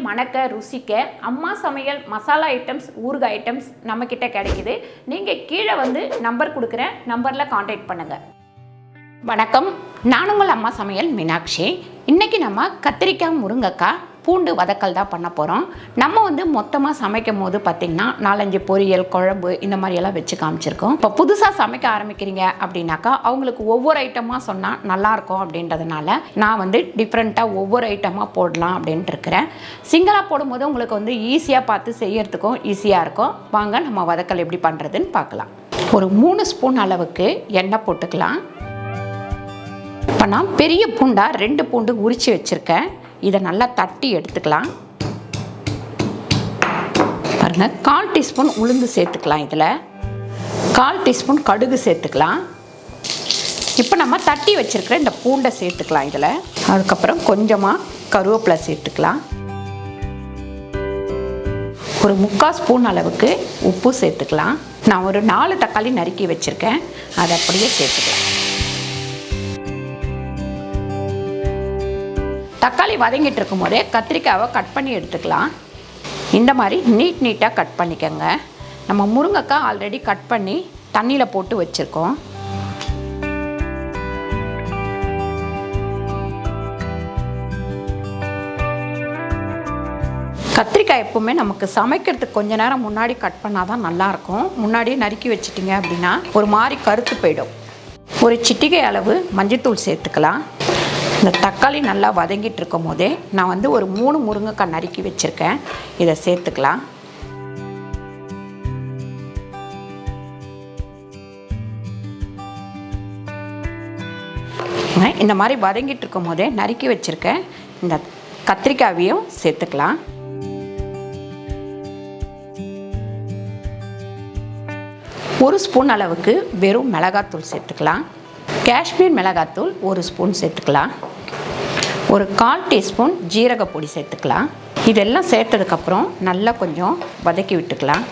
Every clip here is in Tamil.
மணக்க ருசிக்க அம்மா சமையல் மசாலா ஐட்டம்ஸ் ஊறுகாய் ஐட்டம்ஸ் நம்மக்கிட்ட கிடைக்குது. நீங்கள் கீழே வந்து நம்பர் கொடுக்குறேன், நம்பரில் காண்டாக்ட் பண்ணுங்கள். வணக்கம், நான் உங்கள் அம்மா சமையல் மீனாட்சி. இன்றைக்கி நம்ம கத்திரிக்காய் முருங்கைக்காய் பூண்டு வதக்கல் தான் பண்ண போகிறோம். நம்ம வந்து மொத்தமாக சமைக்கும் போது பார்த்திங்கன்னா 4-5 பொரியல் குழம்பு இந்த மாதிரியெல்லாம் வச்சு காமிச்சிருக்கோம். இப்போ புதுசாக சமைக்க ஆரம்பிக்கிறீங்க அப்படின்னாக்கா அவங்களுக்கு ஒவ்வொரு ஐட்டமாக சொன்னால் நல்லாயிருக்கும் அப்படின்றதுனால நான் வந்து டிஃப்ரெண்ட்டாக ஒவ்வொரு ஐட்டமாக போடலாம் அப்படின்ட்டு இருக்கிறேன். சிங்கிளாக போடும்போது உங்களுக்கு வந்து ஈஸியாக பார்த்து செய்யறதுக்கும் ஈஸியாக இருக்கும். வாங்க நம்ம வதக்கல் எப்படி பண்ணுறதுன்னு பார்க்கலாம். ஒரு 3 ஸ்பூன் அளவுக்கு எண்ணெய் போட்டுக்கலாம். இப்போ நான் பெரிய பூண்டாக 2 பூண்டு உரித்து வச்சுருக்கேன். இதை நல்லா தட்டி எடுத்துக்கலாம். பாருங்க, 1/4 டீஸ்பூன் உளுந்து சேர்த்துக்கலாம். இதில் 1/4 டீஸ்பூன் கடுகு சேர்த்துக்கலாம். இப்போ நம்ம தட்டி வச்சுருக்கிற இந்த பூண்டை சேர்த்துக்கலாம் இதில். அதுக்கப்புறம் கொஞ்சமாக கருவேப்பிலை சேர்த்துக்கலாம். ஒரு 3/4 ஸ்பூன் அளவுக்கு உப்பு சேர்த்துக்கலாம். நான் ஒரு 4 தக்காளி நறுக்கி வச்சுருக்கேன், அதை அப்படியே சேர்த்துக்கலாம். தக்காளி வதங்கிட்டு இருக்கும் போதே கத்திரிக்காவை கட் பண்ணி எடுத்துக்கலாம். இந்த மாதிரி நீட்டாக கட் பண்ணிக்கோங்க. நம்ம முருங்கைக்காய் ஆல்ரெடி கட் பண்ணி தண்ணியில் போட்டு வச்சுருக்கோம். கத்திரிக்காய் எப்பவுமே நமக்கு சமைக்கிறதுக்கு கொஞ்ச நேரம் முன்னாடி கட் பண்ணால் தான் நல்லாயிருக்கும். முன்னாடியே நறுக்கி வச்சிட்டிங்க அப்படின்னா ஒரு மாதிரி கருத்து போயிடும். ஒரு சிட்டிகை அளவு மஞ்சள்தூள் சேர்த்துக்கலாம். இந்த தக்காளி நல்லா வதங்கிட்டு இருக்கும் போதே நான் வந்து ஒரு 3 முருங்கைக்காய் நறுக்கி வச்சுருக்கேன், இதை சேர்த்துக்கலாம். இந்த மாதிரி வதங்கிட்டு இருக்கும் போதே நறுக்கி வச்சுருக்கேன் இந்த கத்திரிக்காயையும் சேர்த்துக்கலாம். ஒரு ஸ்பூன் அளவுக்கு வெறும் மிளகாத்தூள் சேர்த்துக்கலாம். காஷ்மீர் மிளகாத்தூள் 1 ஸ்பூன் சேர்த்துக்கலாம். ஒரு 1/4 டீஸ்பூன் ஜீரக பொடி சேர்த்துக்கலாம். இதெல்லாம் சேர்த்ததுக்கப்புறம் நல்லா கொஞ்சம் வதக்கி விட்டுக்கலாம்.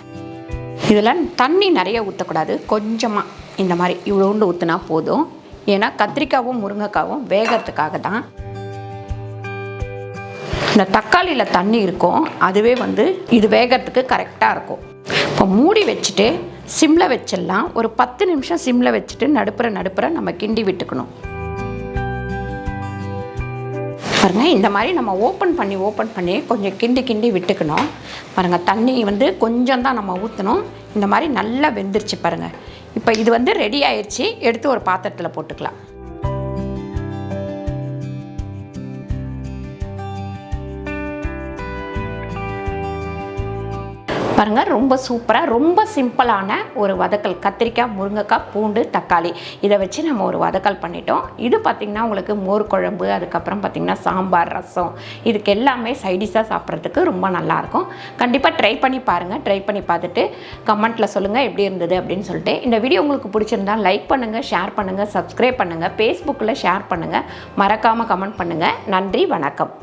இதில் தண்ணி நிறைய ஊற்றக்கூடாது, கொஞ்சமாக இந்த மாதிரி இவ்வளோண்டு ஊற்றினா போதும். ஏன்னா கத்திரிக்காவும் முருங்கைக்காவும் வேகிறதுக்காக தான். இந்த தக்காளியில் தண்ணி இருக்கும், அதுவே வந்து இது வேகிறதுக்கு கரெக்டாக இருக்கும். இப்போ மூடி வச்சுட்டு சிம்மில் வச்சிடலாம். ஒரு 10 நிமிஷம் சிம்மில் வச்சுட்டு நடுப்புற நம்ம கிண்டி விட்டுக்கணும். பாருங்கள், இந்த மாதிரி நம்ம ஓப்பன் பண்ணி கொஞ்சம் கிண்டி விட்டுக்கணும். பாருங்கள், தண்ணி வந்து கொஞ்சம் தான் நம்ம ஊற்றணும். இந்த மாதிரி நல்லா வெந்துருச்சு பாருங்கள். இப்போ இது வந்து ரெடி ஆயிடுச்சு. எடுத்து ஒரு பாத்திரத்தில் போட்டுக்கலாம். பாருங்கள், ரொம்ப சூப்பராக ரொம்ப சிம்பிளான ஒரு வதக்கல் கத்திரிக்காய் முருங்கைக்காய் பூண்டு தக்காளி இதை வச்சு நம்ம ஒரு வதக்கல் பண்ணிட்டோம். இது பார்த்திங்கன்னா உங்களுக்கு மோர் குழம்பு, அதுக்கப்புறம் பார்த்திங்கன்னா சாம்பார், ரசம், இதுக்கு எல்லாமே சைடிஷாக சாப்பிட்றதுக்கு ரொம்ப நல்லாயிருக்கும். கண்டிப்பாக ட்ரை பண்ணி பாருங்கள். ட்ரை பண்ணி பார்த்துட்டு கமெண்ட்டில் சொல்லுங்கள் எப்படி இருந்தது அப்படின்னு சொல்லிட்டு. இந்த வீடியோ உங்களுக்கு பிடிச்சிருந்தால் லைக் பண்ணுங்கள், ஷேர் பண்ணுங்கள், சப்ஸ்கிரைப் பண்ணுங்கள், ஃபேஸ்புக்கில் ஷேர் பண்ணுங்கள், மறக்காமல் கமெண்ட் பண்ணுங்கள். நன்றி, வணக்கம்.